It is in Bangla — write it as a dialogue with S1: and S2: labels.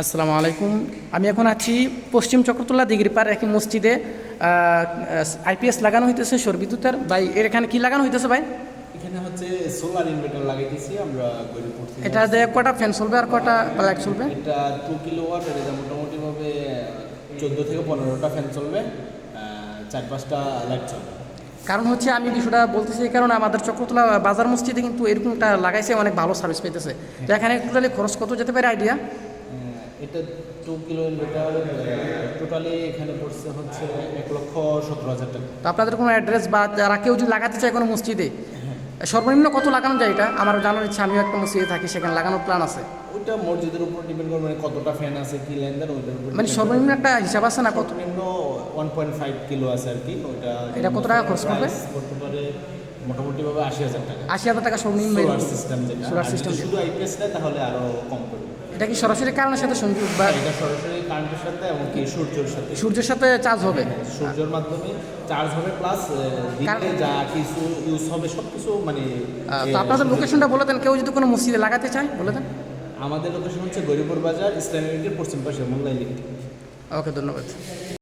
S1: আসসালামু আলাইকুম। আমি এখন আছি পশ্চিম চক্রতলা দিগিরপাড় একই মসজিদে। আইপিএস লাগানো হইতেছে সৌরবিদ্যুতের। ভাই এর এখানে কি লাগানো হইতেছে ভাই?
S2: এখানে হচ্ছে সোলার ইনভার্টার লাগাইতেছি আমরা গরিবপুর থেকে।
S1: এটা দিয়ে কটা ফ্যান চলবে আর কটা লাইট চলবে?
S2: এটা 2 কিলোওয়াট, এটা মোটামুটিভাবে 14 থেকে 15টা ফ্যান চলবে, 4-5টা লাইট চলবে।
S1: কারণ হচ্ছে আমি বিষয়টা বলতেছি এই কারণে আমাদের চক্রতলা বাজার মসজিদে কিন্তু এরকমটা লাগাইছে, অনেক ভালো সার্ভিস পেতেছে। তো এখানে টোটালি খরচ কত যেতে পারে আইডিয়া?
S2: এটা 2 কিলো ইনভার্টার টোটালি এখানে পড়ছে হচ্ছে 1,17,000 টাকা।
S1: তো আপনাদের কোনো অ্যাড্রেস বা যারা কেউ যদি লাগাতে চায় কোনো মসজিদে সর্বনিম্ন কত লাগানো যায়? এটা আমার জানার ইচ্ছা। আমিও একটা মসজিদে থাকি, সেখানে লাগানোর প্ল্যান আছে।
S2: ওইটা মসজিদের উপর ডিপেন্ড করবে, মানে কতটা ফ্যান আছে, কি লেনদেন, ওইটার উপর
S1: মানে সর্বনিম্ন একটা হিসাব আছে না? কত
S2: সর্বনিম্ন 1.5 কিলো আছে আর কি। ওইটা
S1: এটা কত টাকা খরচ করবে?
S2: করতে পারে মোটামুটিভাবে 80,000 টাকা।
S1: 80,000 টাকা সর্বনিম্ন।
S2: সোলার সিস্টেম যেটা,
S1: সোলার সিস্টেম
S2: শুধু আইপিএস নেয় তাহলে আরো কম পড়বে।
S1: এটা কি সরাসরি কারেন্টের সাথে সংযোগ বা
S2: এটা সরাসরি কারেন্টের সাথে এবং কি সূর্যের সাথে,
S1: সূর্যের সাথে চার্জ হবে?
S2: সূর্যের মাধ্যমে চার্জ হবে, প্লাস দিনে যা কিছু ইউজ হবে সব কিছু মানে।
S1: তো আপনাদের লোকেশনটা বলে দেন, কেউ যদি কোনো মসজিদে লাগাতে চায় বলে দেন।
S2: আমাদের লোকেশন হচ্ছে গরিবপুর বাজার, ইসলামী ব্যাংকের পশ্চিম পাশে মোল্লা ইলেকট্রিক।
S1: ওকে, ধন্যবাদ।